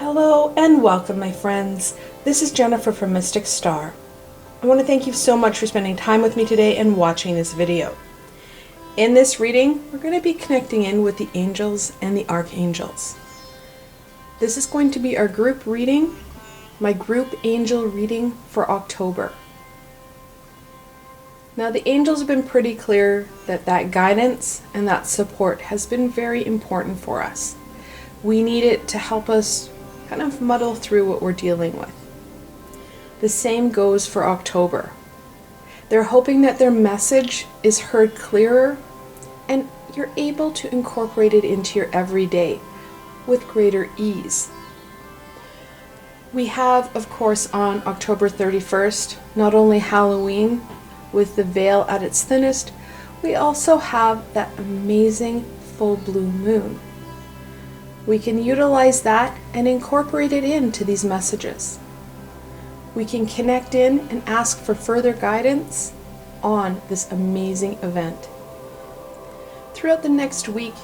Hello and welcome, my friends. This is Jennifer from Mystic Star. I want to thank you so much for spending time with me today and watching this video. In this reading, we're going to be connecting in with the angels and the archangels. This is going to be our group reading, my group angel reading for October. Now, the angels have been pretty clear that guidance and that support has been very important for us. We need it to help us kind of muddle through what we're dealing with. The same goes for October. They're hoping that their message is heard clearer and you're able to incorporate it into your everyday with greater ease. We have, of course, on October 31st, not only Halloween with the veil at its thinnest, we also have that amazing full blue moon. We can utilize that and incorporate it into these messages. We can connect in and ask for further guidance on this amazing event. Throughout the next week,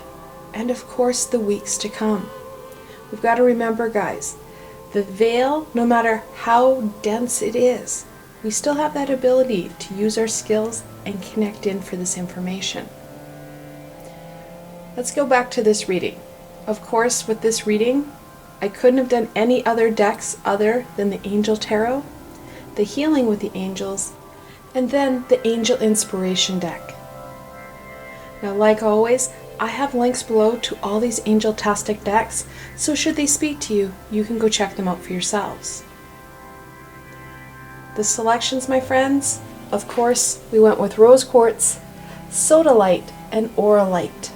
and of course the weeks to come, we've got to remember, guys, the veil, no matter how dense it is, we still have that ability to use our skills and connect in for this information. Let's go back to this reading. Of course, with this reading, I couldn't have done any other decks other than the Angel Tarot, the Healing with the Angels, and then the Angel Inspiration deck. Now, like always, I have links below to all these Angel-tastic decks, so should they speak to you, you can go check them out for yourselves. The selections, my friends, of course, we went with Rose Quartz, Sodalite, and Auralite.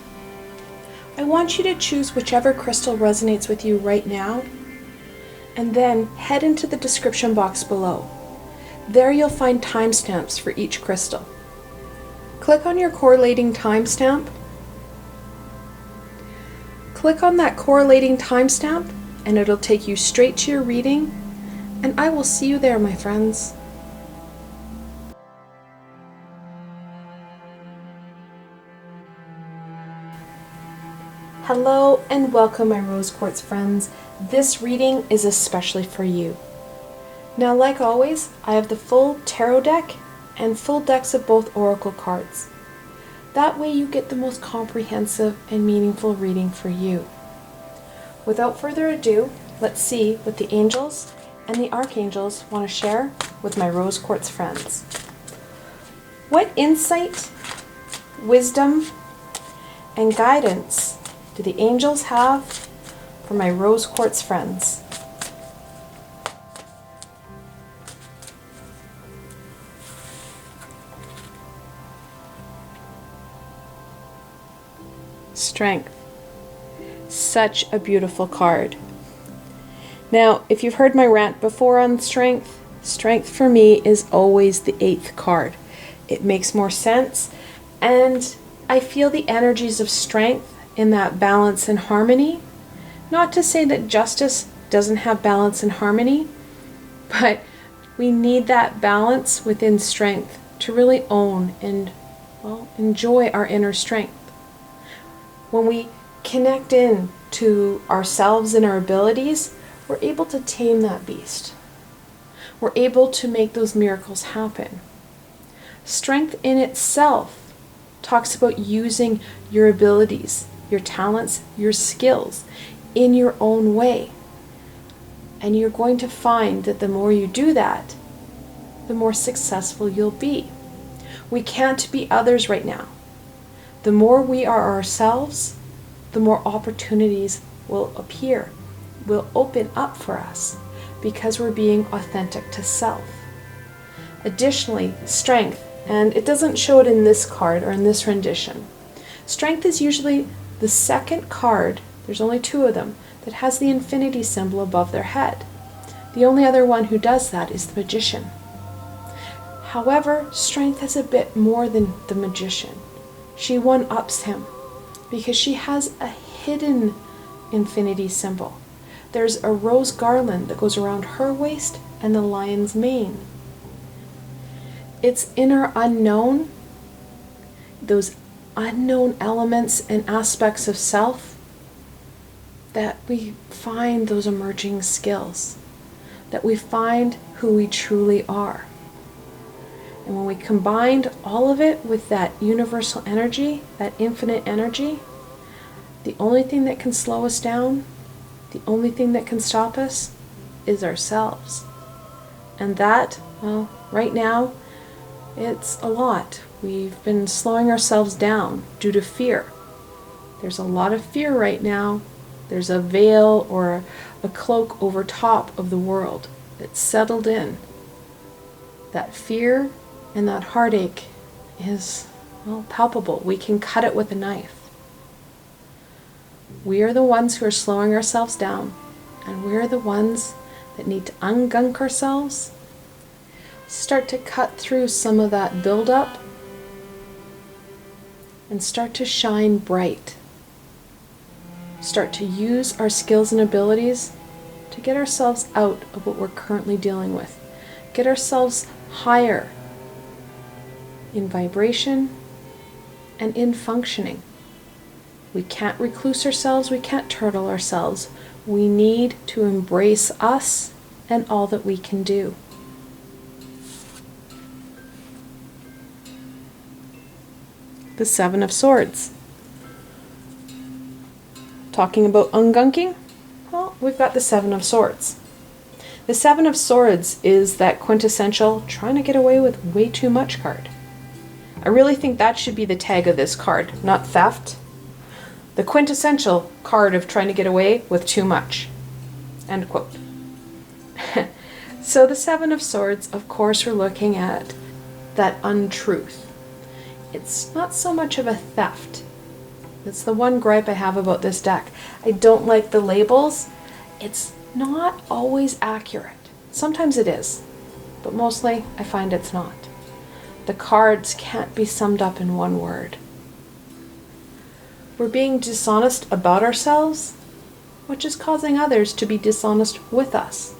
I want you to choose whichever crystal resonates with you right now, and then head into the description box below. There you'll find timestamps for each crystal. Click on your correlating timestamp. Click on that correlating timestamp, and it'll take you straight to your reading, and I will see you there, my friends. Hello and welcome, my Rose Quartz friends. This reading is especially for you. Now, like always, I have the full tarot deck and full decks of both oracle cards. That way you get the most comprehensive and meaningful reading for you. Without further ado, let's see what the angels and the archangels want to share with my Rose Quartz friends. What insight, wisdom, and guidance do the angels have for my Rose Quartz friends? Strength. Such a beautiful card. Now, if you've heard my rant before on strength, strength for me is always the 8th card. It makes more sense, and I feel the energies of strength in that balance and harmony. Not to say that justice doesn't have balance and harmony, but we need that balance within strength to really own and, well, enjoy our inner strength. When we connect in to ourselves and our abilities, we're able to tame that beast. We're able to make those miracles happen. Strength in itself talks about using your abilities, your talents, your skills in your own way. And you're going to find that the more you do that, the more successful you'll be. We can't be others right now. The more we are ourselves, the more opportunities will appear, will open up for us because we're being authentic to self. Additionally, strength, and it doesn't show it in this card or in this rendition. Strength is usually the second card, there's only 2 of them, that has the infinity symbol above their head. The only other one who does that is the magician. However, strength has a bit more than the magician. She one-ups him because she has a hidden infinity symbol. There's a rose garland that goes around her waist and the lion's mane. It's inner unknown, those unknown elements and aspects of self that we find those emerging skills, that we find who we truly are. And when we combined all of it with that universal energy, that infinite energy, the only thing that can slow us down, the only thing that can stop us, is ourselves. And that, well, right now, it's a lot. We've been slowing ourselves down due to fear. There's a lot of fear right now. There's a veil or a cloak over top of the world that's settled in. That fear and that heartache is, well, palpable. We can cut it with a knife. We are the ones who are slowing ourselves down, and we're the ones that need to ungunk ourselves, start to cut through some of that buildup, and start to shine bright. Start to use our skills and abilities to get ourselves out of what we're currently dealing with. Get ourselves higher in vibration and in functioning. We can't recluse ourselves, we can't turtle ourselves. We need to embrace us and all that we can do. The Seven of Swords. Talking about ungunking? Well, we've got the Seven of Swords. The Seven of Swords is that quintessential trying to get away with way too much card. I really think that should be the tag of this card, not theft. The quintessential card of trying to get away with too much. End quote. So the Seven of Swords, of course, we're looking at that untruth. It's not so much of a theft. That's the one gripe I have about this deck. I don't like the labels. It's not always accurate. Sometimes it is, but mostly I find it's not. The cards can't be summed up in one word. We're being dishonest about ourselves, which is causing others to be dishonest with us.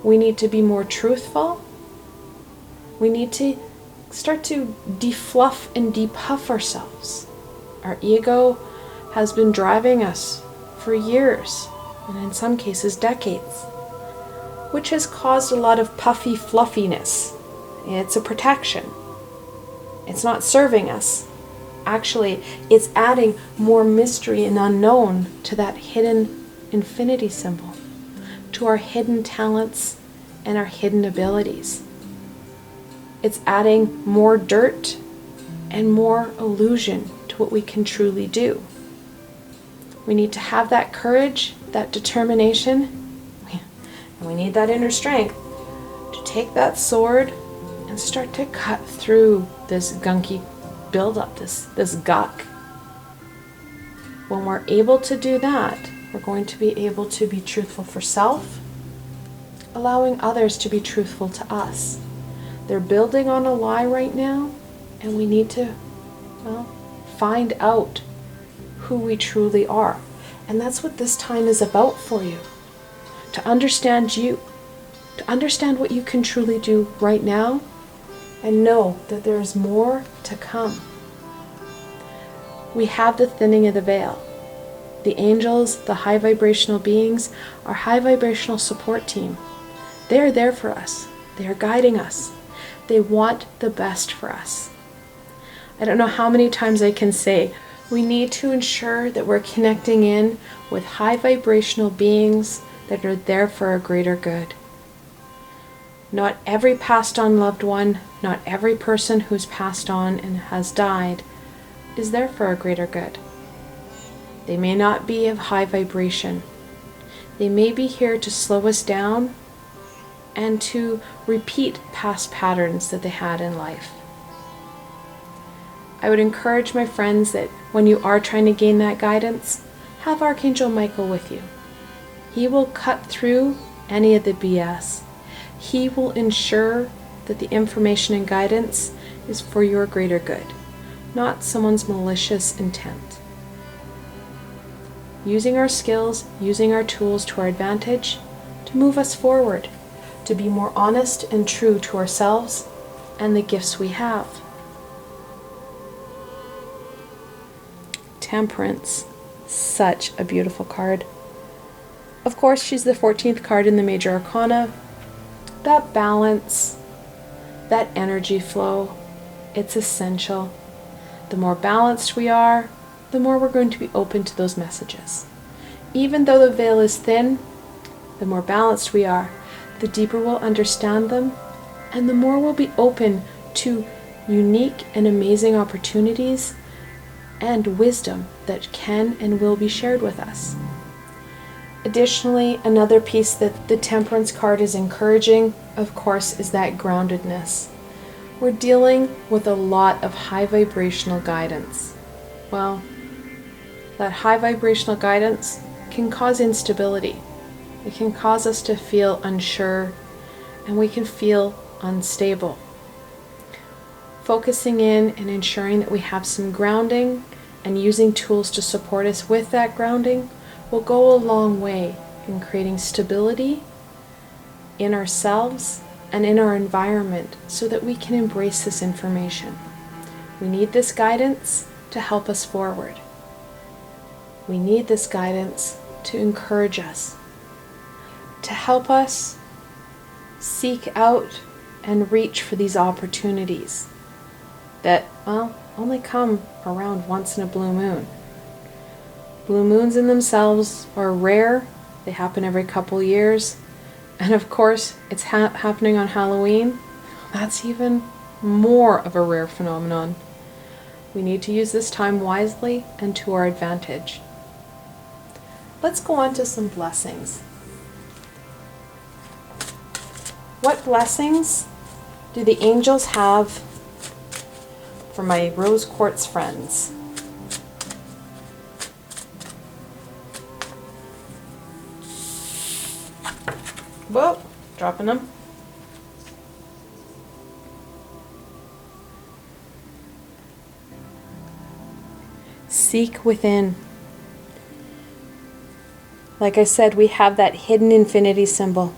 We need to be more truthful. We need to start to defluff and depuff ourselves. Our ego has been driving us for years, and in some cases decades, which has caused a lot of puffy fluffiness. It's a protection. It's not serving us. Actually, it's adding more mystery and unknown to that hidden infinity symbol, to our hidden talents and our hidden abilities. It's adding more dirt and more illusion to what we can truly do. We need to have that courage, that determination, and we need that inner strength to take that sword and start to cut through this gunky buildup, this gunk. When we're able to do that, we're going to be able to be truthful for self, allowing others to be truthful to us. They're building on a lie right now, and we need to, well, find out who we truly are. And that's what this time is about for you. To understand you, to understand what you can truly do right now, and know that there is more to come. We have the thinning of the veil. The angels, the high vibrational beings, our high vibrational support team, they are there for us. They are guiding us. They want the best for us. I don't know how many times I can say, we need to ensure that we're connecting in with high vibrational beings that are there for our greater good. Not every passed on loved one, not every person who's passed on and has died is there for our greater good. They may not be of high vibration. They may be here to slow us down and to repeat past patterns that they had in life. I would encourage my friends that when you are trying to gain that guidance, have Archangel Michael with you. He will cut through any of the BS. He will ensure that the information and guidance is for your greater good, not someone's malicious intent. Using our skills, using our tools to our advantage to move us forward, to be more honest and true to ourselves and the gifts we have. Temperance, Such a beautiful card. Of course, she's the 14th card in the Major Arcana. That balance, that energy flow, it's essential. The more balanced we are, the more we're going to be open to those messages. Even though the veil is thin, the more balanced we are, the deeper we'll understand them, and the more we'll be open to unique and amazing opportunities and wisdom that can and will be shared with us. Additionally, another piece that the Temperance card is encouraging, of course, is that groundedness. We're dealing with a lot of high vibrational guidance. Well, that high vibrational guidance can cause instability. It can cause us to feel unsure, and we can feel unstable. Focusing in and ensuring that we have some grounding and using tools to support us with that grounding will go a long way in creating stability in ourselves and in our environment so that we can embrace this information. We need this guidance to help us forward. We need this guidance to encourage us, to help us seek out and reach for these opportunities that, well, only come around once in a blue moon. Blue moons in themselves are rare. They happen every couple years. And of course, it's happening on Halloween. That's even more of a rare phenomenon. We need to use this time wisely and to our advantage. Let's go on to some blessings. What blessings do the angels have for my rose quartz friends? Whoa, dropping them. Seek within. Like I said, we have that hidden infinity symbol.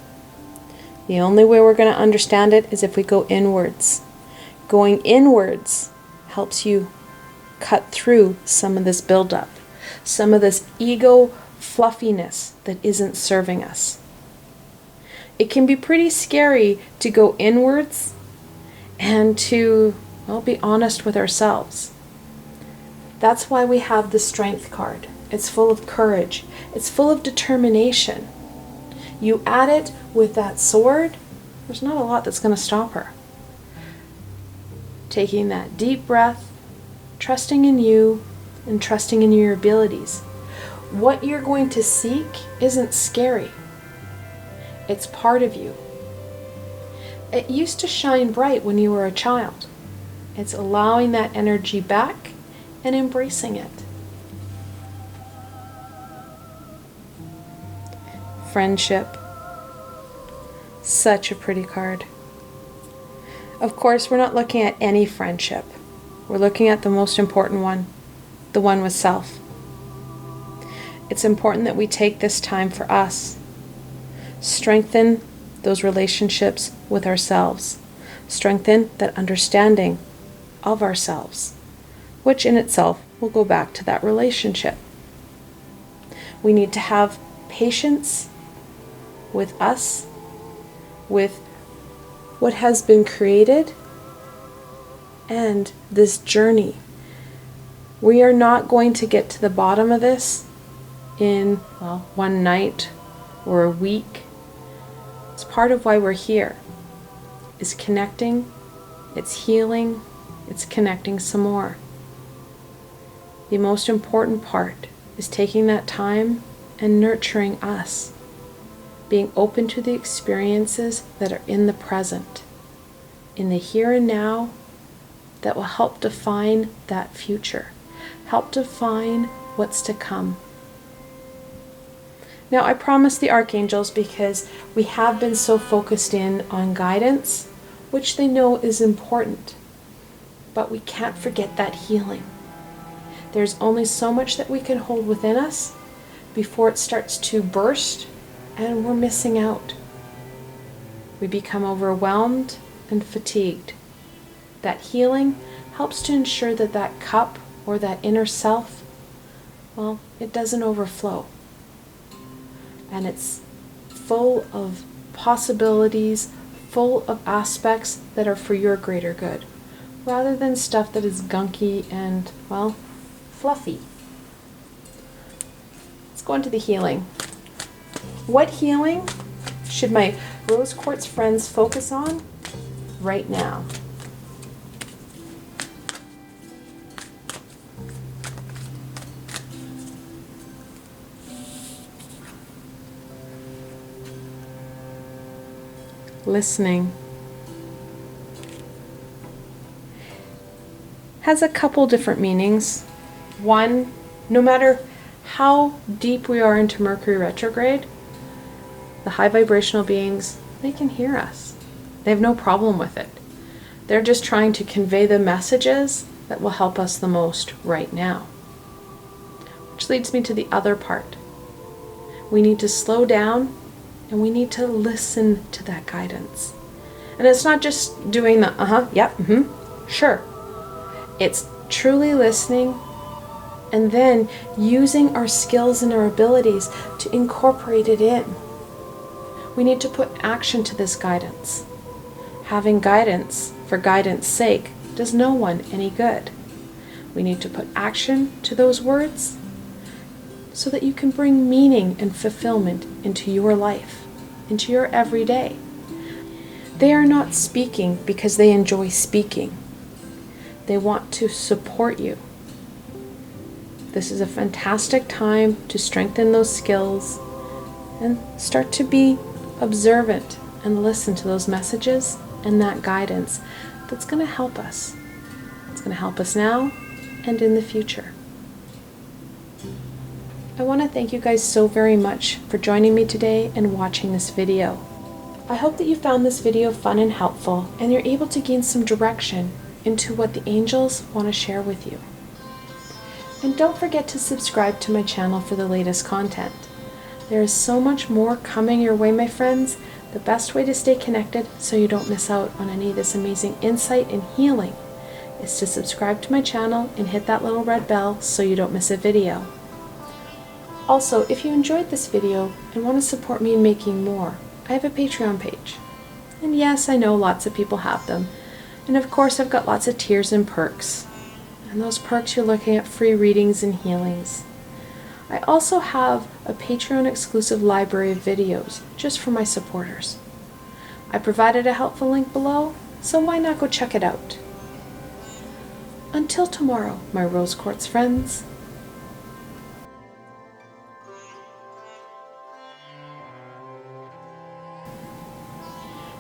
The only way we're going to understand it is if we go inwards. Going inwards helps you cut through some of this buildup, some of this ego fluffiness that isn't serving us. It can be pretty scary to go inwards and to, well, be honest with ourselves. That's why we have the Strength card. It's full of courage. It's full of determination. You add it with that sword, there's not a lot that's going to stop her. Taking that deep breath, trusting in you, and trusting in your abilities. What you're going to seek isn't scary. It's part of you. It used to shine bright when you were a child. It's allowing that energy back and embracing it. Friendship. Such a pretty card. Of course, we're not looking at any friendship. We're looking at the most important one, the one with self. It's important that we take this time for us. Strengthen those relationships with ourselves. Strengthen that understanding of ourselves, which in itself will go back to that relationship. We need to have patience with us, with what has been created, and this journey. We are not going to get to the bottom of this in, well, one night or a week. It's part of why we're here, is connecting, it's healing, it's connecting some more. The most important part is taking that time and nurturing us, being open to the experiences that are in the present, in the here and now, that will help define that future, help define what's to come. Now, I promise the archangels, because we have been so focused in on guidance, which they know is important, but we can't forget that healing. There's only so much that we can hold within us before it starts to burst and we're missing out. We become overwhelmed and fatigued. That healing helps to ensure that that cup or that inner self well, it doesn't overflow. And it's full of possibilities, full of aspects that are for your greater good, rather than stuff that is gunky and, well, fluffy. Let's go into the healing. What healing should my rose quartz friends focus on right now? Listening has a couple different meanings. One, no matter how deep we are into Mercury retrograde, the high vibrational beings, they can hear us. They have no problem with it. They're just trying to convey the messages that will help us the most right now. Which leads me to the other part. We need to slow down and we need to listen to that guidance. And it's not just doing the yep, sure. It's truly listening and then using our skills and our abilities to incorporate it in. We need to put action to this guidance. Having guidance for guidance sake does no one any good. We need to put action to those words so that you can bring meaning and fulfillment into your life, into your everyday. They are not speaking because they enjoy speaking. They want to support you. This is a fantastic time to strengthen those skills and start to be observant and listen to those messages and that guidance that's going to help us. It's going to help us now and in the future. I want to thank you guys so very much for joining me today and watching this video. I hope that you found this video fun and helpful and you're able to gain some direction into what the angels want to share with you. And don't forget to subscribe to my channel for the latest content. There is so much more coming your way, my friends. The best way to stay connected so you don't miss out on any of this amazing insight and healing is to subscribe to my channel and hit that little red bell so you don't miss a video. Also, if you enjoyed this video and want to support me in making more, I have a Patreon page. And yes, I know lots of people have them. And of course, I've got lots of tiers and perks. And those perks, you're looking at free readings and healings. I also have a Patreon exclusive library of videos just for my supporters. I provided a helpful link below, so why not go check it out? Until tomorrow, my rose quartz friends.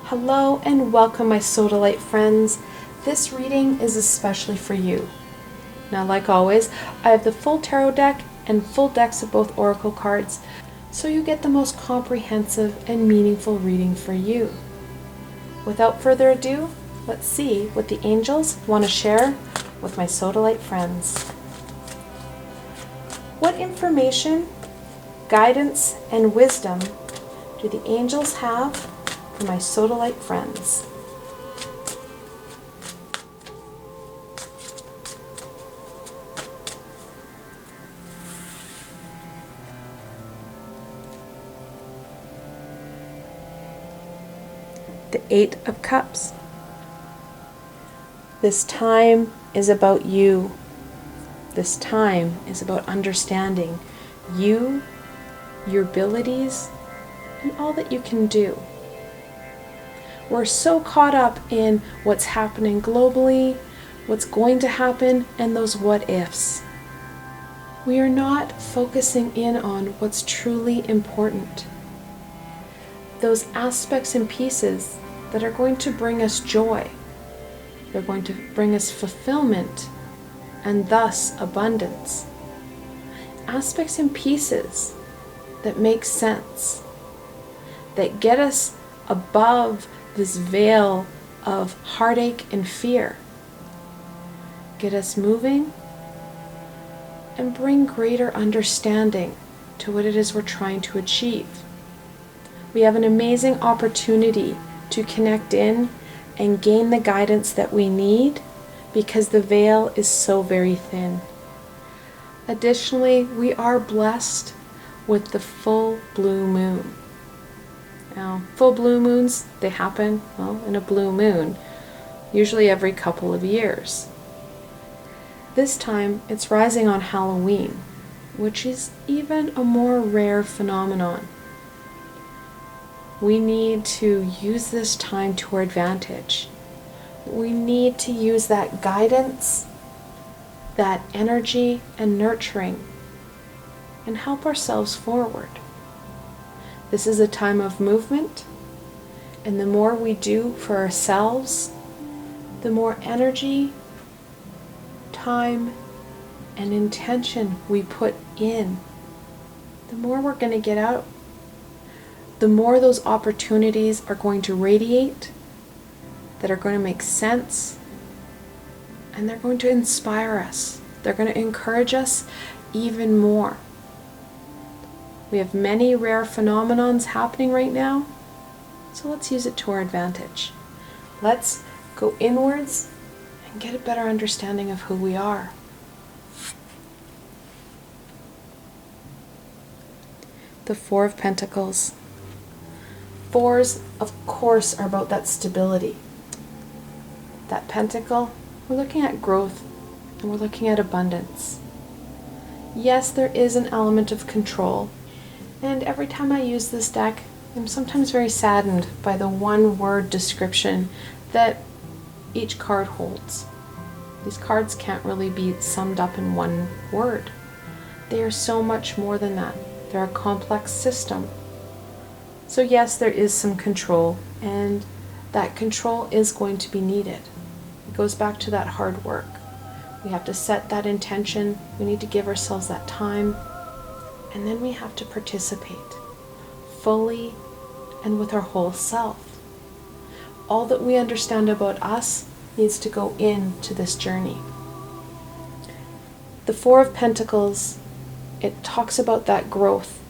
Hello and welcome, my Sodalite friends. This reading is especially for you. Now, like always, I have the full tarot deck and full decks of both oracle cards, so you get the most comprehensive and meaningful reading for you. Without further ado, let's see what the angels want to share with my Sodalite friends. What information, guidance, and wisdom do the angels have for my Sodalite friends? The Eight of Cups. This time is about you. This time is about understanding you, your abilities, and all that you can do. We're so caught up in what's happening globally, what's going to happen, and those what ifs. We are not focusing in on what's truly important. Those aspects and pieces that are going to bring us joy. They're going to bring us fulfillment and thus abundance. Aspects and pieces that make sense, that get us above this veil of heartache and fear, get us moving and bring greater understanding to what it is we're trying to achieve. We have an amazing opportunity to connect in and gain the guidance that we need because the veil is so very thin. Additionally, we are blessed with the full blue moon. Now, full blue moons, they happen, well, in a blue moon, usually every couple of years. This time, it's rising on Halloween, which is even a more rare phenomenon. We need to use this time to our advantage. We need to use that guidance, that energy and nurturing, and help ourselves forward. This is a time of movement, and the more we do for ourselves, the more energy, time, and intention we put in, the more we're going to get out. The more those opportunities are going to radiate, that are going to make sense, and they're going to inspire us. They're going to encourage us even more. We have many rare phenomenons happening right now, so let's use it to our advantage. Let's go inwards and get a better understanding of who we are. The Four of Pentacles. Fours, of course, are about that stability. That pentacle, we're looking at growth and we're looking at abundance. Yes, there is an element of control, and every time I use this deck, I'm sometimes very saddened by the one-word description that each card holds. These cards can't really be summed up in one word. They are so much more than that. They're a complex system. So yes, there is some control, and that control is going to be needed. It goes back to that hard work. We have to set that intention. We need to give ourselves that time, and then we have to participate fully and with our whole self. All that we understand about us needs to go into this journey. The Four of Pentacles, it talks about that growth,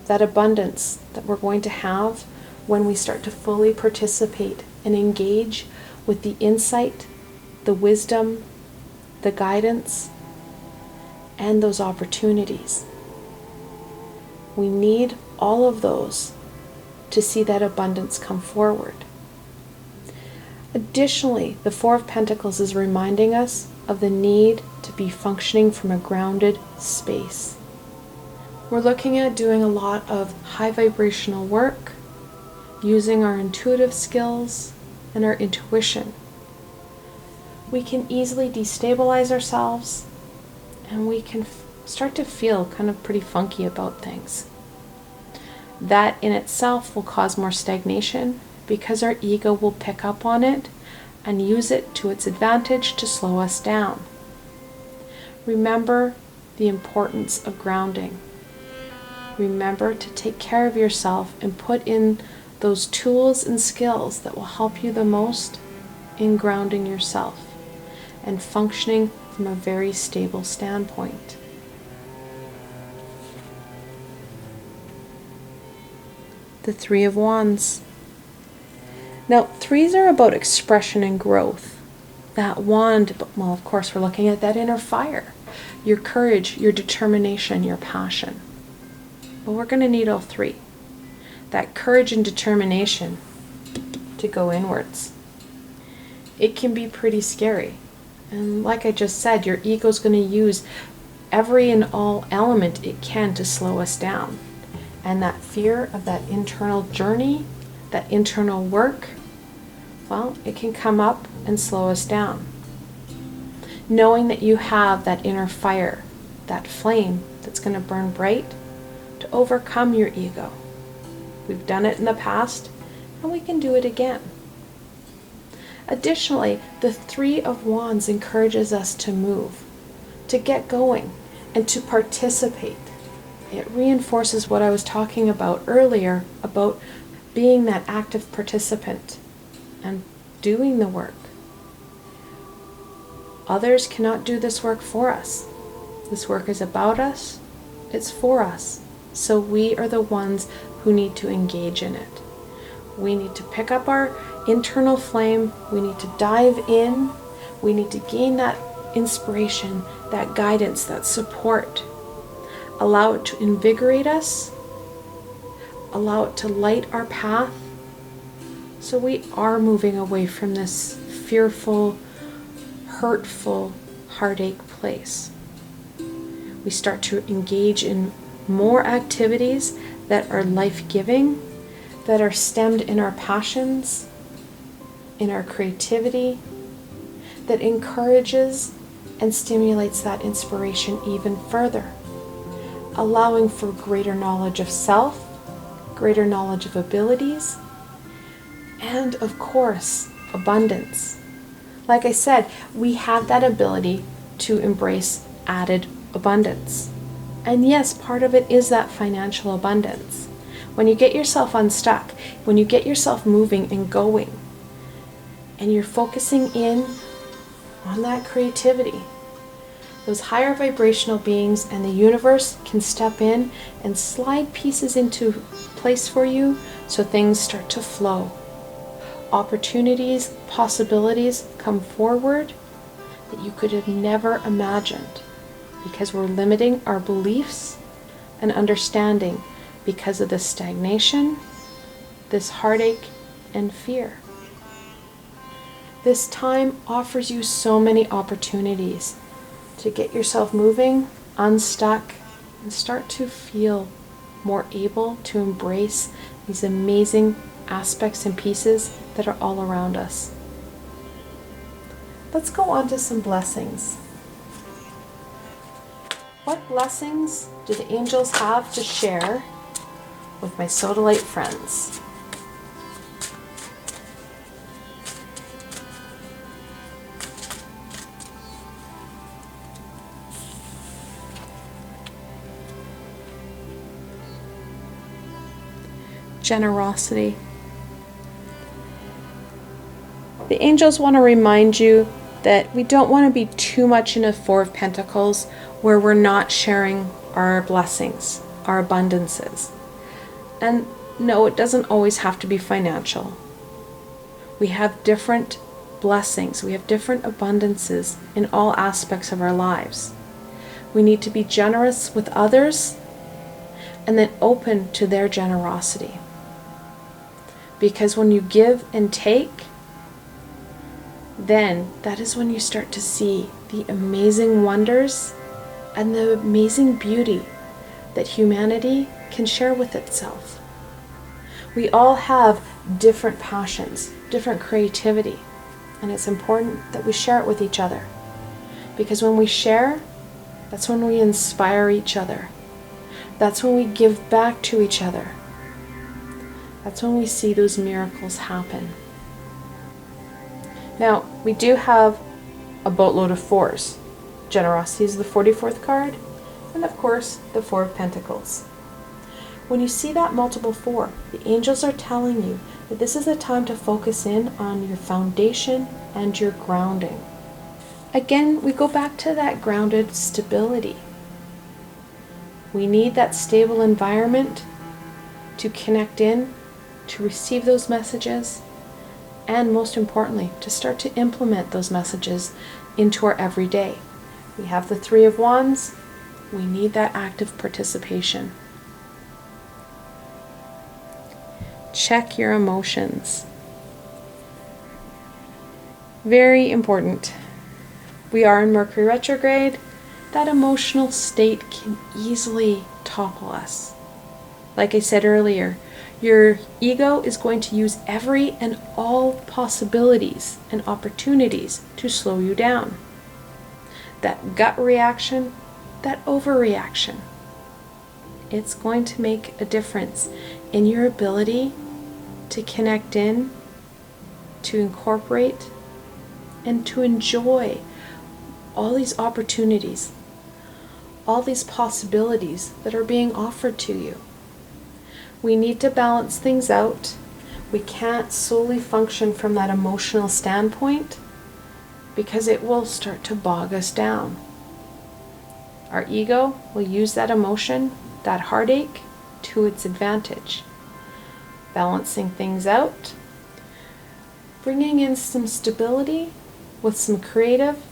that abundance that we're going to have when we start to fully participate and engage with the insight, the wisdom, the guidance, and those opportunities. We need all of those to see that abundance come forward. Additionally, the Four of Pentacles is reminding us of the need to be functioning from a grounded space. We're looking at doing a lot of high vibrational work, using our intuitive skills and our intuition. We can easily destabilize ourselves, and we can start to feel kind of pretty funky about things. That in itself will cause more stagnation because our ego will pick up on it and use it to its advantage to slow us down. Remember the importance of grounding. Remember to take care of yourself and put in those tools and skills that will help you the most in grounding yourself and functioning from a very stable standpoint. The Three of Wands. Now, threes are about expression and growth. That wand, well, of course, we're looking at that inner fire, your courage, your determination, your passion. But we're going to need all three. That courage and determination to go inwards. It can be pretty scary. And like I just said, your ego's going to use every and all element it can to slow us down. And that fear of that internal journey, that internal work, well, it can come up and slow us down. Knowing that you have that inner fire, that flame that's going to burn bright to overcome your ego. We've done it in the past, and we can do it again. Additionally, the Three of Wands encourages us to move, to get going, and to participate. It reinforces what I was talking about earlier about being that active participant and doing the work. Others cannot do this work for us. This work is about us, it's for us. So we are the ones who need to engage in it. We need to pick up our internal flame, we need to dive in, we need to gain that inspiration, that guidance, that support. Allow it to invigorate us. Allow it to light our path. So we are moving away from this fearful, hurtful, heartache place. We start to engage in more activities that are life-giving, that are stemmed in our passions, in our creativity, that encourages and stimulates that inspiration even further, allowing for greater knowledge of self, greater knowledge of abilities, and of course, abundance. Like I said, we have that ability to embrace added abundance. And yes, part of it is that financial abundance. When you get yourself unstuck, when you get yourself moving and going, and you're focusing in on that creativity, those higher vibrational beings and the universe can step in and slide pieces into place for you so things start to flow. Opportunities, possibilities come forward that you could have never imagined, because we're limiting our beliefs and understanding because of this stagnation, this heartache, and fear. This time offers you so many opportunities to get yourself moving, unstuck, and start to feel more able to embrace these amazing aspects and pieces that are all around us. Let's go on to some blessings. What blessings do the angels have to share with my Sodalite friends? Generosity. The angels want to remind you that we don't want to be too much in a Four of Pentacles where we're not sharing our blessings, our abundances. And no, it doesn't always have to be financial. We have different blessings. We have different abundances in all aspects of our lives. We need to be generous with others and then open to their generosity. Because when you give and take, then that is when you start to see the amazing wonders and the amazing beauty that humanity can share with itself. We all have different passions, different creativity, and it's important that we share it with each other. Because when we share, that's when we inspire each other. That's when we give back to each other. That's when we see those miracles happen. Now, we do have a boatload of fours. Generosity is the 44th card, and of course, the Four of Pentacles. When you see that multiple four, the angels are telling you that this is a time to focus in on your foundation and your grounding. Again, we go back to that grounded stability. We need that stable environment to connect in, to receive those messages, and most importantly, to start to implement those messages into our everyday. We have the Three of Wands. We need that active participation. Check your emotions. Very important. We are in Mercury retrograde. That emotional state can easily topple us. Like I said earlier, your ego is going to use every and all possibilities and opportunities to slow you down. That gut reaction, that overreaction, it's going to make a difference in your ability to connect in, to incorporate, and to enjoy all these opportunities, all these possibilities that are being offered to you. We need to balance things out. We can't solely function from that emotional standpoint because it will start to bog us down. Our ego will use that emotion, that heartache, to its advantage. Balancing things out, bringing in some stability with some creative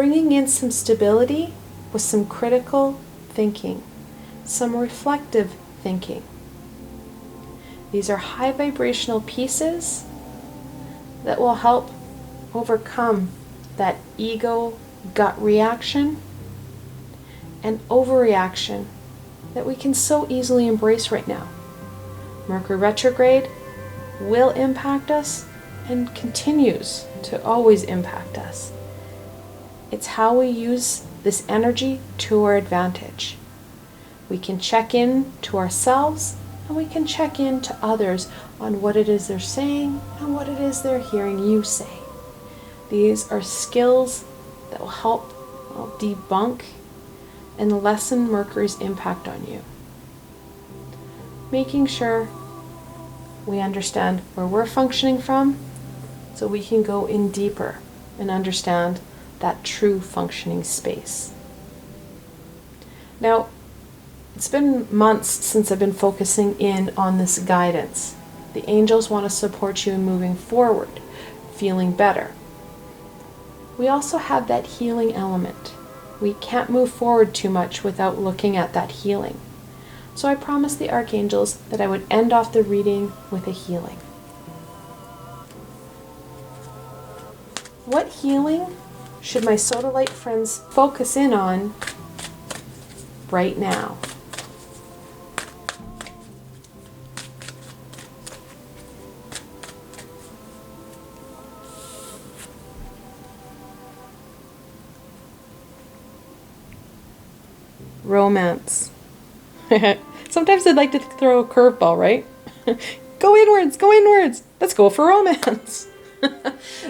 bringing in some stability with some critical thinking, some reflective thinking. These are high vibrational pieces that will help overcome that ego gut reaction and overreaction that we can so easily embrace right now. Mercury retrograde will impact us and continues to always impact us. It's how we use this energy to our advantage. We can check in to ourselves and we can check in to others on what it is they're saying and what it is they're hearing you say. These are skills that will help debunk and lessen Mercury's impact on you. Making sure we understand where we're functioning from so we can go in deeper and understand that true functioning space. Now, it's been months since I've been focusing in on this guidance. The angels want to support you in moving forward, feeling better. We also have that healing element. We can't move forward too much without looking at that healing. So I promised the archangels that I would end off the reading with a healing. What healing should my Sodalite friends focus in on right now? Romance. Sometimes I'd like to throw a curveball, right? Go inwards, go inwards. Let's go for romance.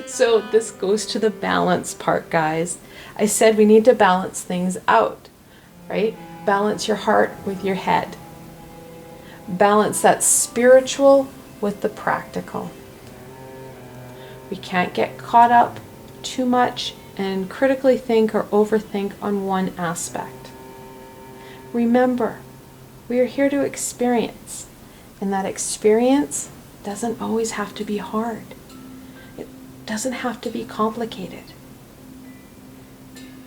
So this goes to the balance part, guys. I said we need to balance things out, right? Balance your heart with your head. Balance that spiritual with the practical. We can't get caught up too much and critically think or overthink on one aspect. Remember, we are here to experience, and that experience doesn't always have to be hard. It doesn't have to be complicated.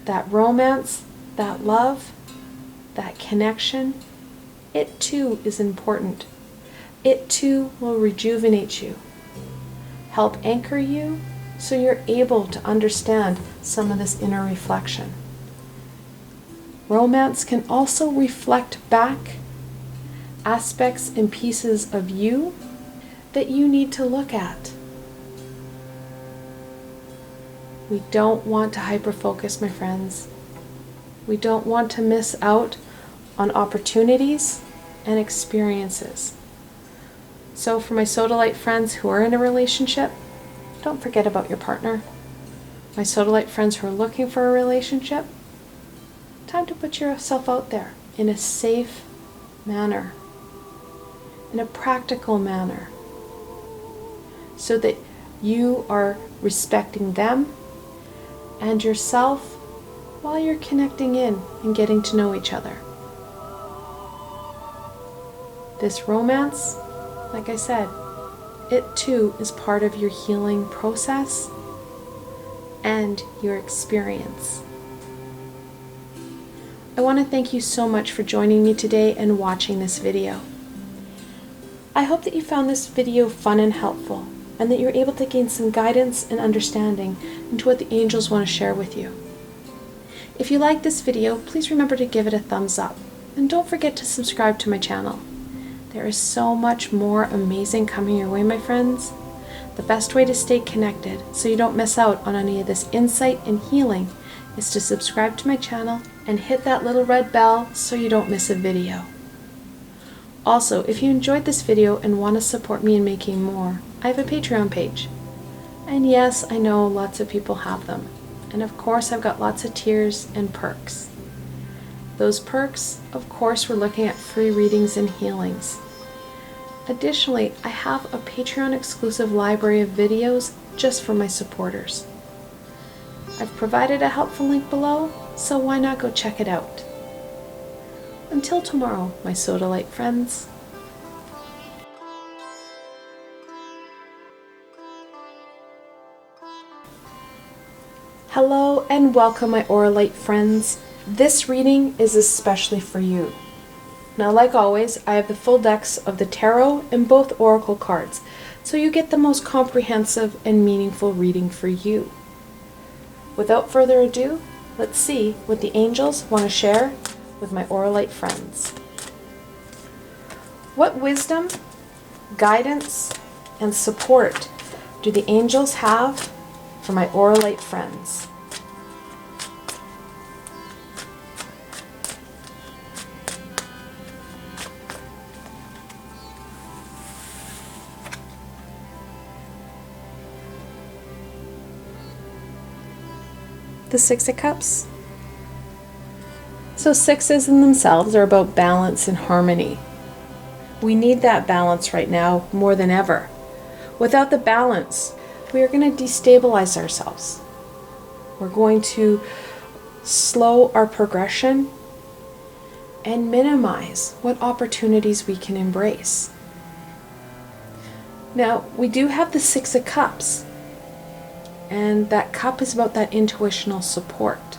That romance, that love, that connection, it too is important. It too will rejuvenate you, help anchor you so you're able to understand some of this inner reflection. Romance can also reflect back aspects and pieces of you that you need to look at. We don't want to hyper-focus, my friends. We don't want to miss out on opportunities and experiences. So for my Sodalite friends who are in a relationship, don't forget about your partner. My Sodalite friends who are looking for a relationship, time to put yourself out there in a safe manner, in a practical manner, so that you are respecting them and yourself while you're connecting in and getting to know each other. This romance, like I said, it too is part of your healing process and your experience. I want to thank you so much for joining me today and watching this video. I hope that you found this video fun and helpful, and that you're able to gain some guidance and understanding into what the angels want to share with you. If you like this video, please remember to give it a thumbs up, and don't forget to subscribe to my channel. There is so much more amazing coming your way, my friends. The best way to stay connected so you don't miss out on any of this insight and healing is to subscribe to my channel and hit that little red bell so you don't miss a video. Also, if you enjoyed this video and want to support me in making more, I have a Patreon page. And yes, I know lots of people have them. And of course, I've got lots of tiers and perks. Those perks, of course, we're looking at free readings and healings. Additionally, I have a Patreon exclusive library of videos just for my supporters. I've provided a helpful link below, so why not go check it out? Until tomorrow, my Sodalite friends. Hello and welcome, my Auralite friends. This reading is especially for you. Now, like always, I have the full decks of the tarot and both oracle cards, so you get the most comprehensive and meaningful reading for you. Without further ado, let's see what the angels want to share with my Auralite friends. What wisdom, guidance, and support do the angels have for my Auralite friends? The Six of Cups. So sixes in themselves are about balance and harmony. We need that balance right now more than ever. Without the balance, we are going to destabilize ourselves. We're going to slow our progression and minimize what opportunities we can embrace. Now, we do have the Six of Cups, and that cup is about that intuitional support.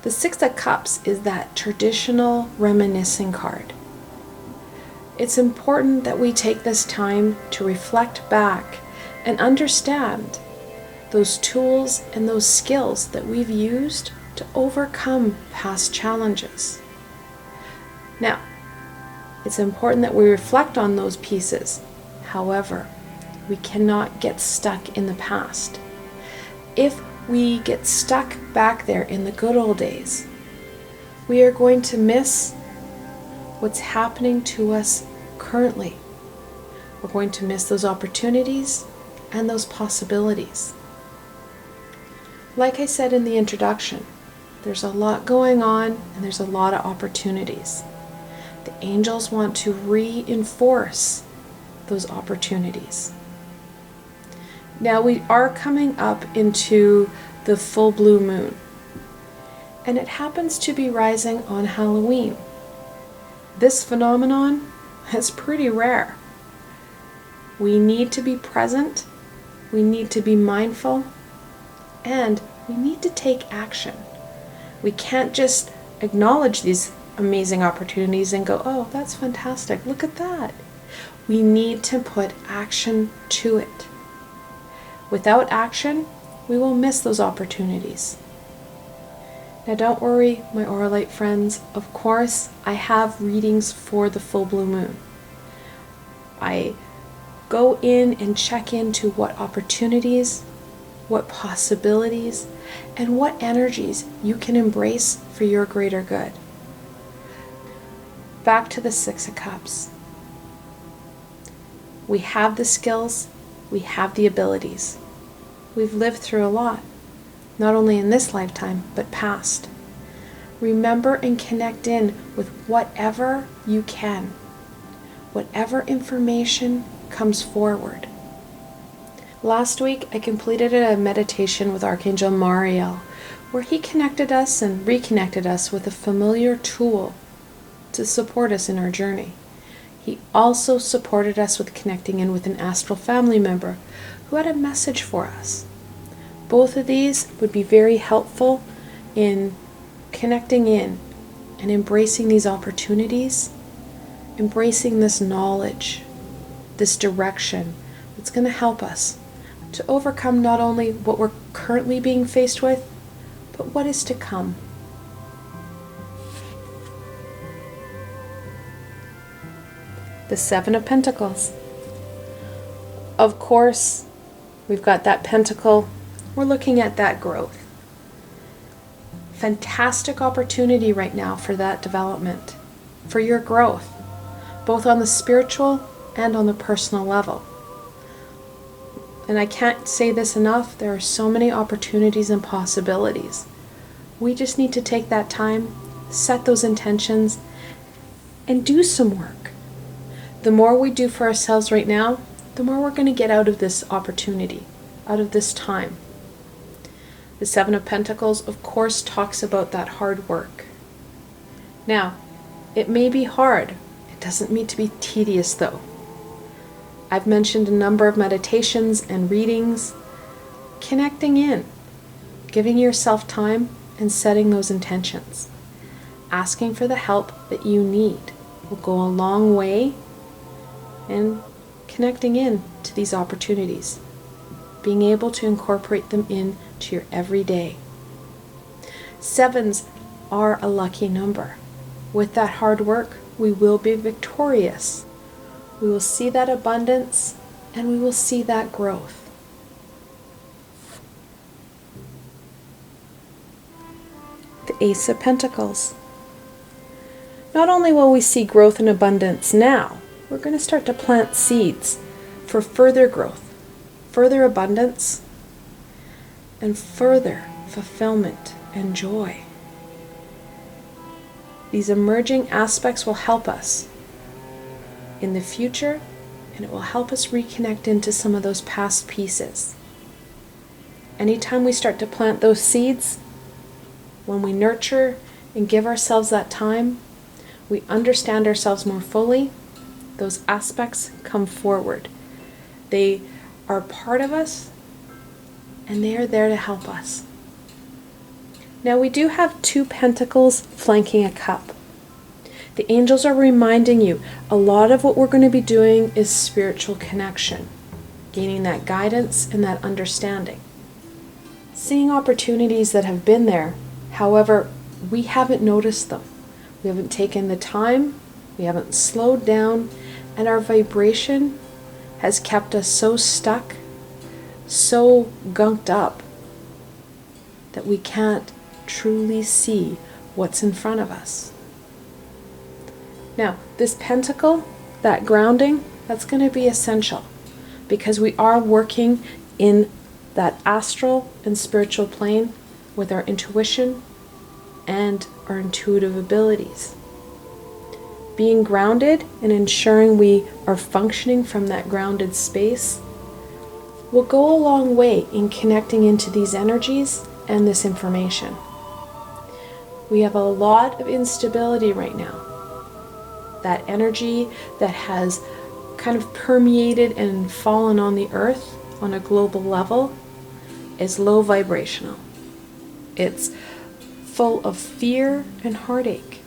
The Six of Cups is that traditional reminiscing card. It's important that we take this time to reflect back and understand those tools and those skills that we've used to overcome past challenges. Now, it's important that we reflect on those pieces. However, we cannot get stuck in the past. If we get stuck back there in the good old days, we are going to miss what's happening to us currently. We're going to miss those opportunities and those possibilities. Like I said in the introduction, there's a lot going on and there's a lot of opportunities. The angels want to reinforce those opportunities. Now we are coming up into the full blue moon, and it happens to be rising on Halloween. This phenomenon is pretty rare. We need to be present, we need to be mindful, and we need to take action. We can't just acknowledge these amazing opportunities and go, oh, that's fantastic, look at that. We need to put action to it. Without action, we will miss those opportunities. Now don't worry, my Auralite friends, of course, I have readings for the full blue moon. I go in and check into what opportunities, what possibilities, and what energies you can embrace for your greater good. Back to the Six of Cups. We have the skills, we have the abilities. We've lived through a lot, not only in this lifetime, but past. Remember and connect in with whatever you can, whatever information comes forward. Last week, I completed a meditation with Archangel Mariel, where he connected us and reconnected us with a familiar tool to support us in our journey. He also supported us with connecting in with an astral family member who had a message for us. Both of these would be very helpful in connecting in and embracing these opportunities, embracing this knowledge, this direction that's going to help us to overcome not only what we're currently being faced with, but what is to come. The Seven of Pentacles. Of course, we've got that pentacle. We're looking at that growth. Fantastic opportunity right now for that development, for your growth, both on the spiritual and on the personal level. And I can't say this enough, there are so many opportunities and possibilities. We just need to take that time, set those intentions, and do some work. The more we do for ourselves right now, the more we're going to get out of this opportunity, out of this time. The Seven of Pentacles, of course, talks about that hard work. Now, it may be hard. It doesn't mean to be tedious, though. I've mentioned a number of meditations and readings, connecting in, giving yourself time and setting those intentions. Asking for the help that you need will go a long way in connecting in to these opportunities, being able to incorporate them into your everyday. 7s are a lucky number. With that hard work, we will be victorious. We will see that abundance and we will see that growth. The Ace of Pentacles. Not only will we see growth and abundance now, we're going to start to plant seeds for further growth, further abundance, and further fulfillment and joy. These emerging aspects will help us in the future, and it will help us reconnect into some of those past pieces. Anytime we start to plant those seeds, when we nurture and give ourselves that time, we understand ourselves more fully, those aspects come forward. They are part of us, and they are there to help us. Now we do have 2 pentacles flanking a cup. The angels are reminding you a lot of what we're going to be doing is spiritual connection, gaining that guidance and that understanding. Seeing opportunities that have been there, however, we haven't noticed them. We haven't taken the time, we haven't slowed down, and our vibration has kept us so stuck, so gunked up, that we can't truly see what's in front of us. Now, this pentacle, that grounding, that's going to be essential because we are working in that astral and spiritual plane with our intuition and our intuitive abilities. Being grounded and ensuring we are functioning from that grounded space will go a long way in connecting into these energies and this information. We have a lot of instability right now. That energy that has kind of permeated and fallen on the earth on a global level is low vibrational. It's full of fear and heartache.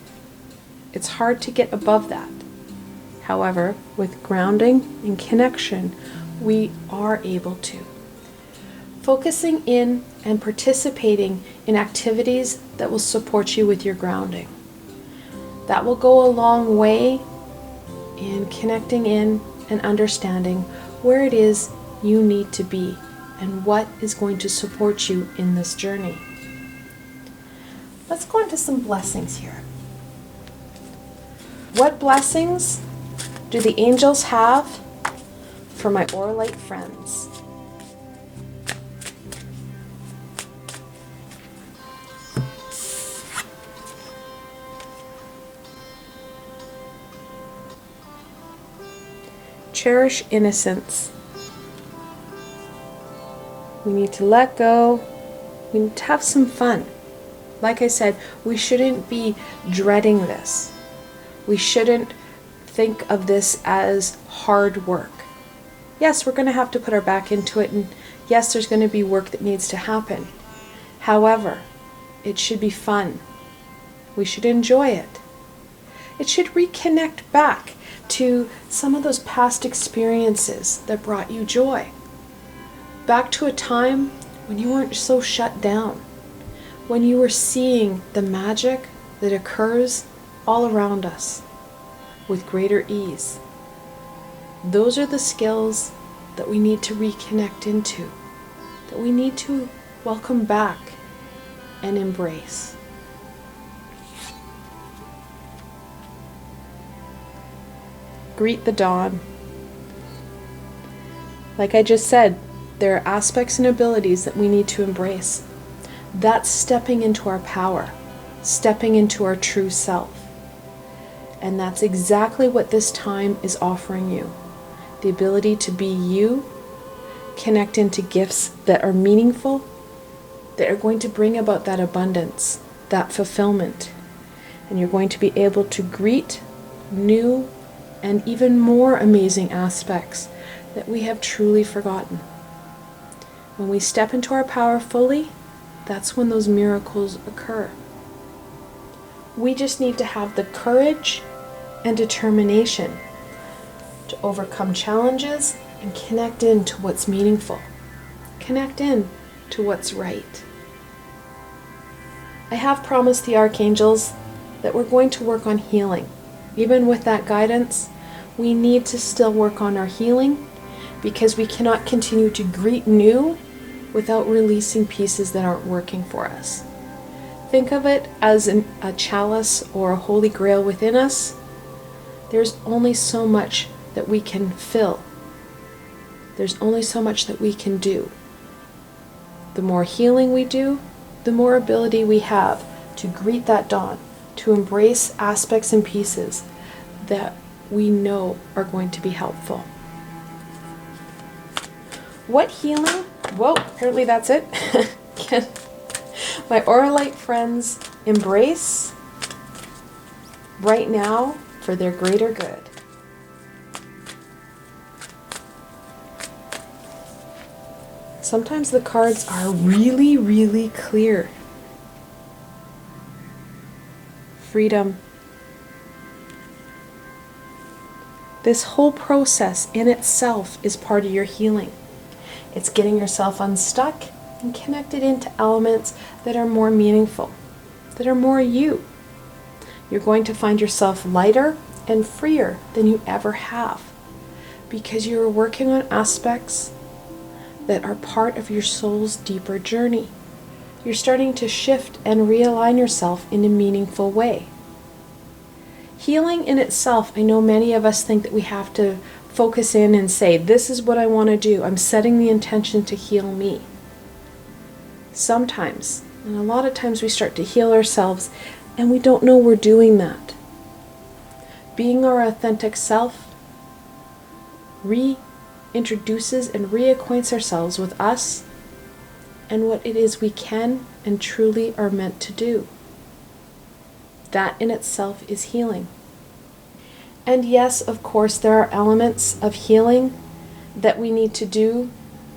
It's hard to get above that. However, with grounding and connection, we are able to. Focusing in and participating in activities that will support you with your grounding. That will go a long way in connecting in and understanding where it is you need to be and what is going to support you in this journey. Let's go into some blessings here. What blessings do the angels have for my Auralite friends? Cherish innocence. We need to let go. We need to have some fun. Like I said, we shouldn't be dreading this. We shouldn't think of this as hard work. Yes, we're going to have to put our back into it, and yes, there's going to be work that needs to happen. However, it should be fun. We should enjoy it. It should reconnect back to some of those past experiences that brought you joy. Back to a time when you weren't so shut down, when you were seeing the magic that occurs all around us with greater ease. Those are the skills that we need to reconnect into, that we need to welcome back and embrace. Greet the dawn. Like I just said, there are aspects and abilities that we need to embrace. That's stepping into our power, stepping into our true self. And that's exactly what this time is offering you. The ability to be you, connect into gifts that are meaningful, that are going to bring about that abundance, that fulfillment. And you're going to be able to greet new and even more amazing aspects that we have truly forgotten. When we step into our power fully, that's when those miracles occur. We just need to have the courage and determination to overcome challenges and connect into what's meaningful. Connect in to what's right. I have promised the archangels that we're going to work on healing. Even with that guidance, we need to still work on our healing because we cannot continue to greet new without releasing pieces that aren't working for us. Think of it as a chalice or a holy grail within us. There's only so much that we can fill. There's only so much that we can do. The more healing we do, the more ability we have to greet that dawn, to embrace aspects and pieces that we know are going to be helpful. What healing? Whoa, apparently that's it. Can my Auralite friends embrace right now for their greater good? Sometimes the cards are really, really clear. Freedom. This whole process in itself is part of your healing. It's getting yourself unstuck and connected into elements that are more meaningful, that are more you. You're going to find yourself lighter and freer than you ever have because you're working on aspects that are part of your soul's deeper journey. You're starting to shift and realign yourself in a meaningful way. Healing in itself, I know many of us think that we have to focus in and say, this is what I want to do. I'm setting the intention to heal me. Sometimes, and a lot of times, we start to heal ourselves and we don't know we're doing that. Being our authentic self reintroduces and reacquaints ourselves with us and what it is we can and truly are meant to do. That in itself is healing. And yes, of course, there are elements of healing that we need to do,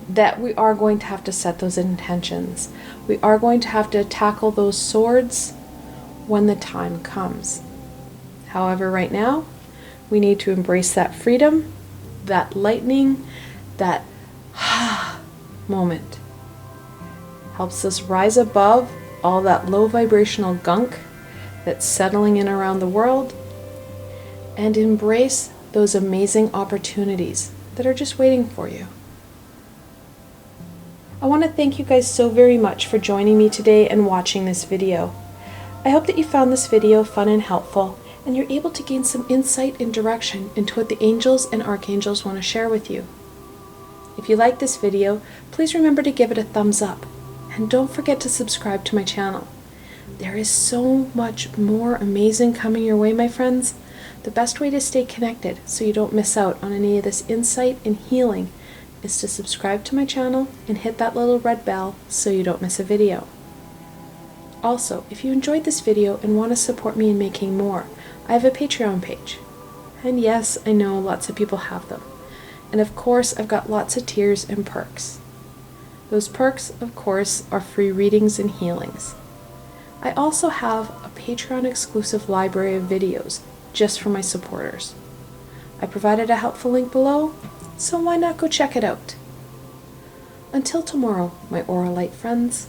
that we are going to have to set those intentions. We are going to have to tackle those swords when the time comes. However, right now, we need to embrace that freedom, that lightning, that moment. Helps us rise above all that low vibrational gunk that's settling in around the world and embrace those amazing opportunities that are just waiting for you. I want to thank you guys so very much for joining me today and watching this video. I hope that you found this video fun and helpful, and you're able to gain some insight and direction into what the angels and archangels want to share with you. If you like this video, please remember to give it a thumbs up, and don't forget to subscribe to my channel. There is so much more amazing coming your way, my friends. The best way to stay connected so you don't miss out on any of this insight and healing is to subscribe to my channel and hit that little red bell so you don't miss a video. Also, if you enjoyed this video and want to support me in making more, I have a Patreon page. And yes, I know lots of people have them. And of course, I've got lots of tiers and perks. Those perks, of course, are free readings and healings. I also have a Patreon exclusive library of videos just for my supporters. I provided a helpful link below, so why not go check it out? Until tomorrow, my Auralite friends.